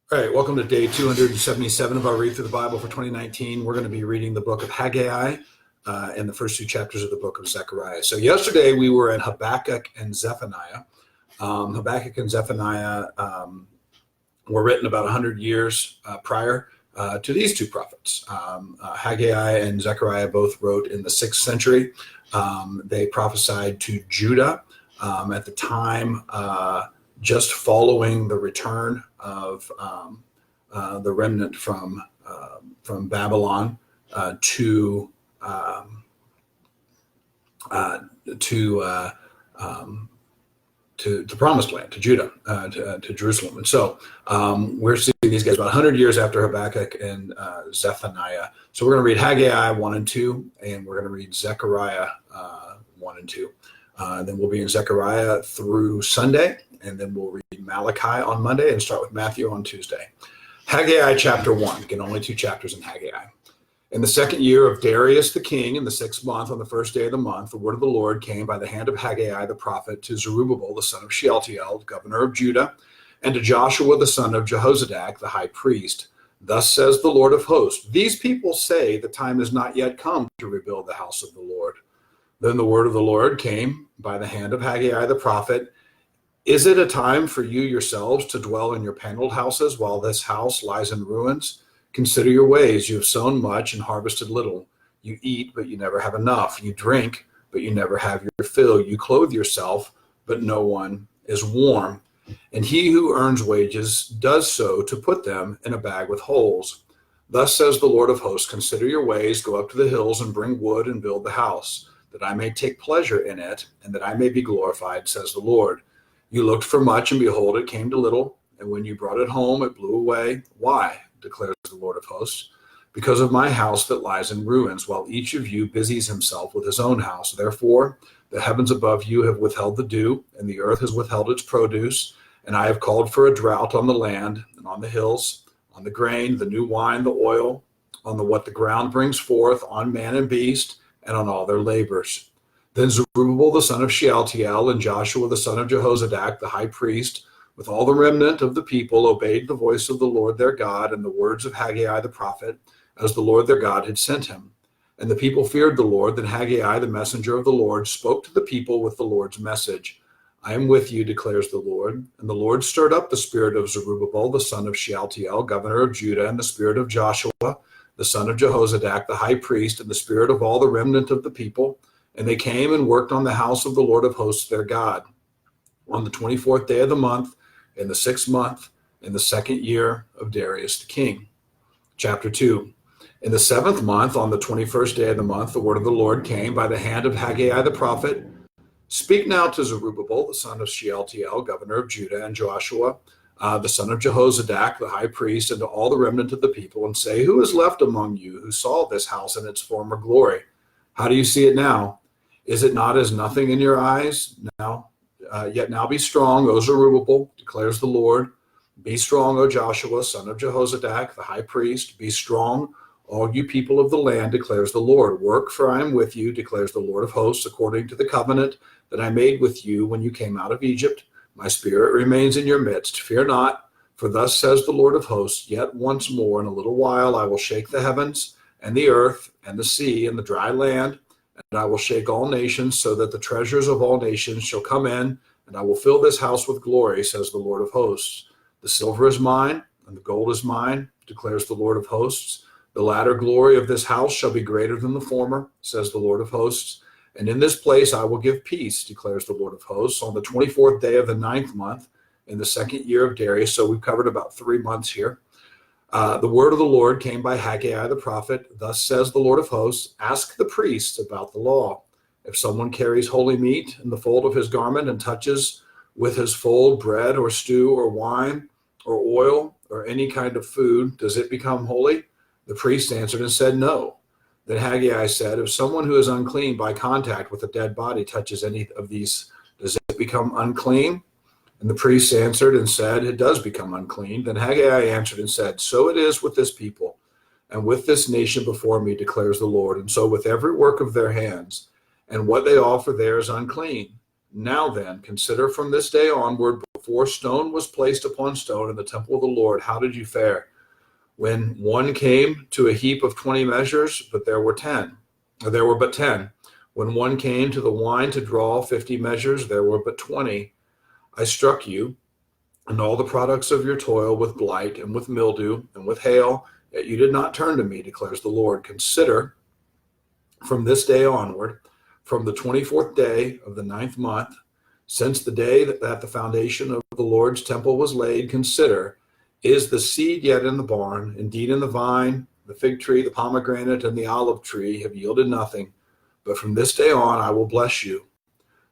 All right, welcome to day 277 of our Read Through the Bible for 2019. We're going to be reading the book of Haggai and the first two chapters of the book of Zechariah. So yesterday we were in Habakkuk and Zephaniah. Habakkuk and Zephaniah were written about 100 years prior to these two prophets. Haggai and Zechariah both wrote in the 6th century. They prophesied to Judah at the time just following the return of the remnant from Babylon to the Promised Land, to Judah, to Jerusalem. And so we're seeing these guys about 100 years after Habakkuk and Zephaniah. So we're going to read Haggai 1 and 2, and we're going to read Zechariah 1 and 2. Then we'll be in Zechariah through Sunday, and then we'll read Malachi on Monday and start with Matthew on Tuesday. Haggai chapter 1. Again, only 2 chapters in Haggai. In the 2nd year of Darius the king, in the 6th month, on the 1st day of the month, the word of the Lord came by the hand of Haggai the prophet to Zerubbabel the son of Shealtiel, governor of Judah, and to Joshua the son of Jehozadak, the high priest. Thus says the Lord of hosts, these people say the time is not yet come to rebuild the house of the Lord. Then the word of the Lord came by the hand of Haggai the prophet. Is it a time for you yourselves to dwell in your paneled houses while this house lies in ruins? Consider your ways. You have sown much and harvested little. You eat, but you never have enough. You drink, but you never have your fill. You clothe yourself, but no one is warm. And he who earns wages does so to put them in a bag with holes. Thus says the Lord of hosts, consider your ways, go up to the hills and bring wood and build the house, that I may take pleasure in it, and that I may be glorified, says the Lord. You looked for much, and behold, it came to little, and when you brought it home, it blew away. Why, declares the Lord of hosts? Because of my house that lies in ruins, while each of you busies himself with his own house. Therefore, the heavens above you have withheld the dew, and the earth has withheld its produce, and I have called for a drought on the land and on the hills, on the grain, the new wine, the oil, on what the ground brings forth, on man and beast, and on all their labors. Then Zerubbabel the son of Shealtiel and Joshua the son of Jehozadak, the high priest, with all the remnant of the people, obeyed the voice of the Lord their God and the words of Haggai the prophet, as the Lord their God had sent him. And the people feared the Lord. Then Haggai, the messenger of the Lord, spoke to the people with the Lord's message. I am with you, declares the Lord. And the Lord stirred up the spirit of Zerubbabel, the son of Shealtiel, governor of Judah, and the spirit of Joshua, the son of Jehozadak, the high priest, and the spirit of all the remnant of the people. And they came and worked on the house of the Lord of hosts their God. On the 24th day of the month, in the 6th month, in the 2nd year of Darius the king. Chapter 2. In the 7th month, on the 21st day of the month, the word of the Lord came by the hand of Haggai the prophet. Speak now to Zerubbabel, the son of Shealtiel, governor of Judah, and Joshua, the son of Jehozadak, the high priest, and to all the remnant of the people, and say, who is left among you who saw this house in its former glory? How do you see it now? Is it not as nothing in your eyes? Yet now be strong, O Zerubbabel, declares the Lord. Be strong, O Joshua, son of Jehozadak, the high priest. Be strong, all you people of the land, declares the Lord. Work, for I am with you, declares the Lord of hosts, according to the covenant that I made with you when you came out of Egypt. My spirit remains in your midst. Fear not, for thus says the Lord of hosts, yet once more in a little while I will shake the heavens and the earth and the sea and the dry land, and I will shake all nations, so that the treasures of all nations shall come in, and I will fill this house with glory, says the Lord of hosts. The silver is mine, and the gold is mine, declares the Lord of hosts. The latter glory of this house shall be greater than the former, says the Lord of hosts. And in this place I will give peace, declares the Lord of hosts, on the 24th day of the 9th month, in the 2nd year of Darius. So we've covered about 3 months here. The word of the Lord came by Haggai the prophet. Thus says the Lord of hosts, ask the priests about the law. If someone carries holy meat in the fold of his garment and touches with his fold bread or stew or wine or oil or any kind of food, does it become holy? The priest answered and said, no. Then Haggai said, if someone who is unclean by contact with a dead body touches any of these, does it become unclean? And the priests answered and said, it does become unclean. Then Haggai answered and said, so it is with this people and with this nation before me, declares the Lord, and so with every work of their hands, and what they offer there is unclean. Now then, consider from this day onward, before stone was placed upon stone in the temple of the Lord, how did you fare? When one came to a heap of 20 measures, but there were but 10. When one came to the wine to draw 50 measures, there were but 20. I struck you and all the products of your toil with blight and with mildew and with hail, yet you did not turn to me, declares the Lord. Consider from this day onward, from the 24th day of the 9th month, since the day that the foundation of the Lord's temple was laid, consider, is the seed yet in the barn? Indeed, in the vine, the fig tree, the pomegranate, and the olive tree have yielded nothing. But from this day on, I will bless you.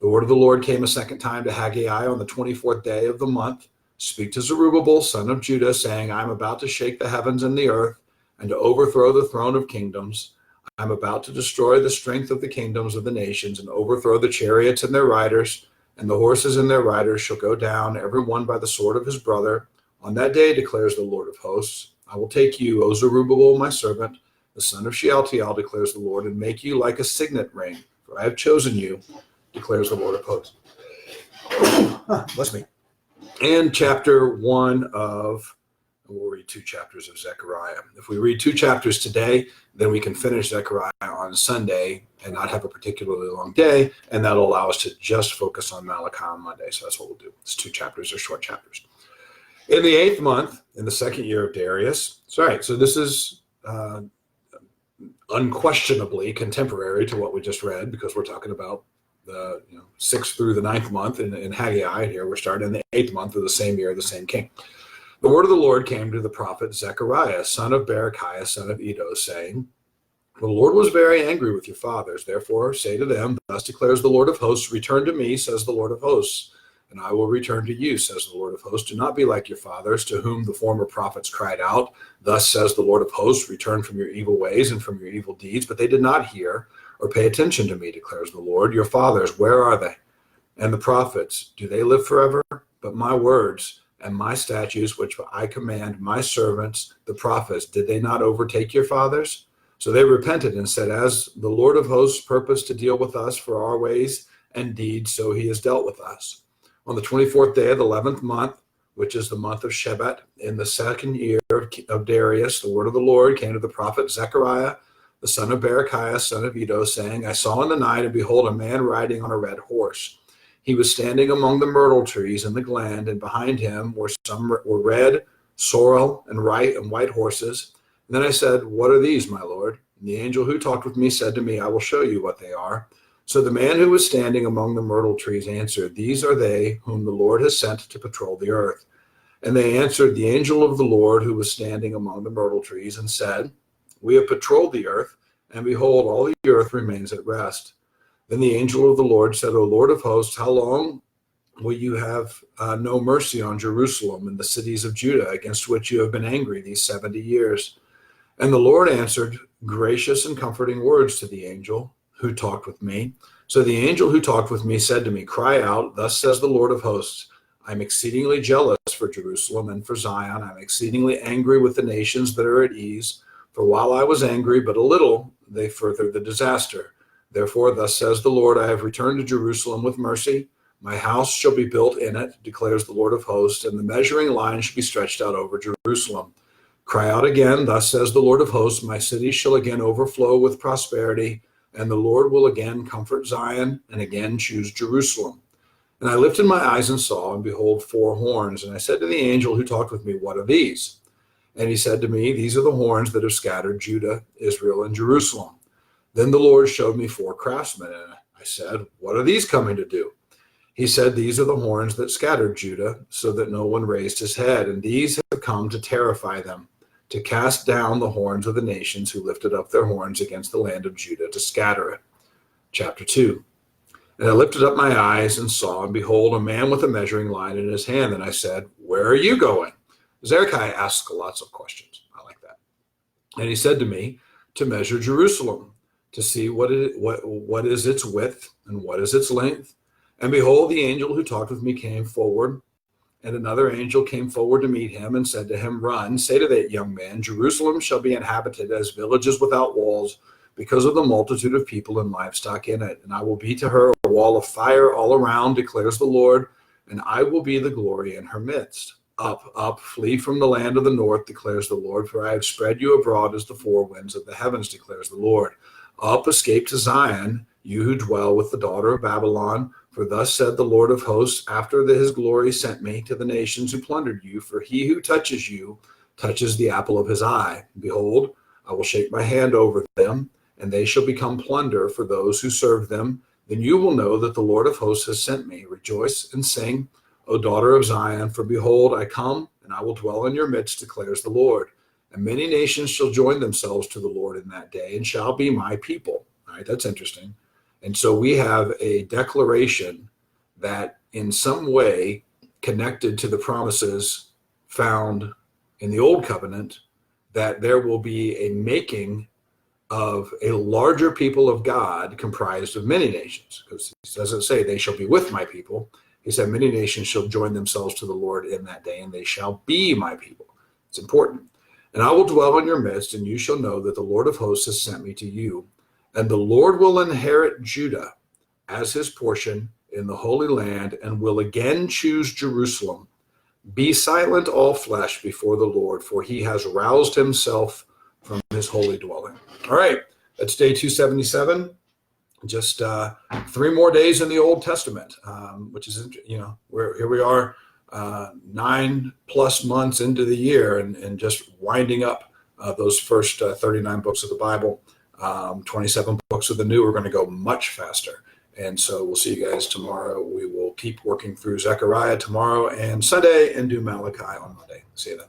The word of the Lord came a second time to Haggai on the 24th day of the month. Speak to Zerubbabel, son of Judah, saying, I am about to shake the heavens and the earth, and to overthrow the throne of kingdoms. I am about to destroy the strength of the kingdoms of the nations, and overthrow the chariots and their riders, and the horses and their riders shall go down, every one by the sword of his brother. On that day, declares the Lord of hosts, I will take you, O Zerubbabel, my servant, the son of Shealtiel, declares the Lord, and make you like a signet ring, for I have chosen you, declares the Lord of hosts. Bless me. And chapter 1 of, we'll read 2 chapters of Zechariah. If we read 2 chapters today, then we can finish Zechariah on Sunday and not have a particularly long day, and that'll allow us to just focus on Malachi on Monday. So that's what we'll do. It's 2 chapters, they're short chapters. In the 8th month, in the 2nd year of Darius, so this is unquestionably contemporary to what we just read, because we're talking about the 6th through the 9th month in Haggai. Here we're starting in the 8th month of the same year, the same king. The word of the Lord came to the prophet Zechariah, son of Berechiah, son of Iddo, saying, the Lord was very angry with your fathers. Therefore say to them, thus declares the Lord of hosts, return to me, says the Lord of hosts, and I will return to you, says the Lord of hosts. Do not be like your fathers, to whom the former prophets cried out. Thus says the Lord of hosts, return from your evil ways and from your evil deeds. But they did not hear or pay attention to me, declares the Lord. Your fathers, where are they? And the prophets, do they live forever? But my words and my statutes, which I command my servants, the prophets, did they not overtake your fathers? So they repented and said, as the Lord of hosts purposed to deal with us for our ways and deeds, so he has dealt with us. On the 24th day of the 11th month, which is the month of Shebat, in the 2nd year of Darius, the word of the Lord came to the prophet Zechariah, the son of Berechiah, son of Iddo, saying, I saw in the night, and behold, a man riding on a red horse. He was standing among the myrtle trees in the glen, and behind him were red, sorrel, and white horses. And then I said, what are these, my Lord? And the angel who talked with me said to me, I will show you what they are. So the man who was standing among the myrtle trees answered, these are they whom the Lord has sent to patrol the earth. And they answered the angel of the Lord who was standing among the myrtle trees and said, we have patrolled the earth, and behold, all the earth remains at rest. Then the angel of the Lord said, O Lord of hosts, how long will you have no mercy on Jerusalem and the cities of Judah, against which you have been angry these 70 years? And the Lord answered gracious and comforting words to the angel who talked with me. So the angel who talked with me said to me, cry out, thus says the Lord of hosts, I'm exceedingly jealous for Jerusalem and for Zion. I'm exceedingly angry with the nations that are at ease. For while I was angry but a little, they furthered the disaster. Therefore, thus says the Lord, I have returned to Jerusalem with mercy. My house shall be built in it, declares the Lord of hosts, and the measuring line shall be stretched out over Jerusalem. Cry out again, thus says the Lord of hosts, my city shall again overflow with prosperity, and the Lord will again comfort Zion and again choose Jerusalem. And I lifted my eyes and saw, and behold, 4 horns. And I said to the angel who talked with me, what are these? And he said to me, these are the horns that have scattered Judah, Israel, and Jerusalem. Then the Lord showed me 4 craftsmen, and I said, what are these coming to do? He said, these are the horns that scattered Judah, so that no one raised his head, and these have come to terrify them, to cast down the horns of the nations who lifted up their horns against the land of Judah to scatter it. Chapter 2. And I lifted up my eyes and saw, and behold, a man with a measuring line in his hand. And I said, where are you going? Zechariah asks lots of questions. I like that. And he said to me, to measure Jerusalem, to see what is its width and what is its length. And behold, the angel who talked with me came forward, and another angel came forward to meet him and said to him, run, say to that young man, Jerusalem shall be inhabited as villages without walls because of the multitude of people and livestock in it. And I will be to her a wall of fire all around, declares the Lord, and I will be the glory in her midst. Up, up, flee from the land of the north, declares the Lord, for I have spread you abroad as the four winds of the heavens, declares the Lord. Up, escape to Zion, you who dwell with the daughter of Babylon, for thus said the Lord of hosts, after his glory sent me to the nations who plundered you, for he who touches you touches the apple of his eye. Behold, I will shake my hand over them, and they shall become plunder for those who serve them. Then you will know that the Lord of hosts has sent me. Rejoice and sing, O daughter of Zion, for behold, I come, and I will dwell in your midst, declares the Lord. And many nations shall join themselves to the Lord in that day, and shall be my people. All right, that's interesting. And so we have a declaration that in some way connected to the promises found in the Old Covenant, that there will be a making of a larger people of God comprised of many nations. Because he doesn't say they shall be with my people. He said many nations shall join themselves to the Lord in that day, and they shall be my people. It's important. And I will dwell in your midst, and you shall know that the Lord of hosts has sent me to you. And the Lord will inherit Judah as his portion in the Holy Land, and will again choose Jerusalem. Be silent, all flesh, before the Lord, for he has roused himself from his holy dwelling. All right, that's day 277. Just 3 more days in the Old Testament, which is, here we are 9+ months into the year, and just winding up those first 39 books of the Bible. 27 books of the New are going to go much faster. And so we'll see you guys tomorrow. We will keep working through Zechariah tomorrow and Sunday, and do Malachi on Monday. See you then.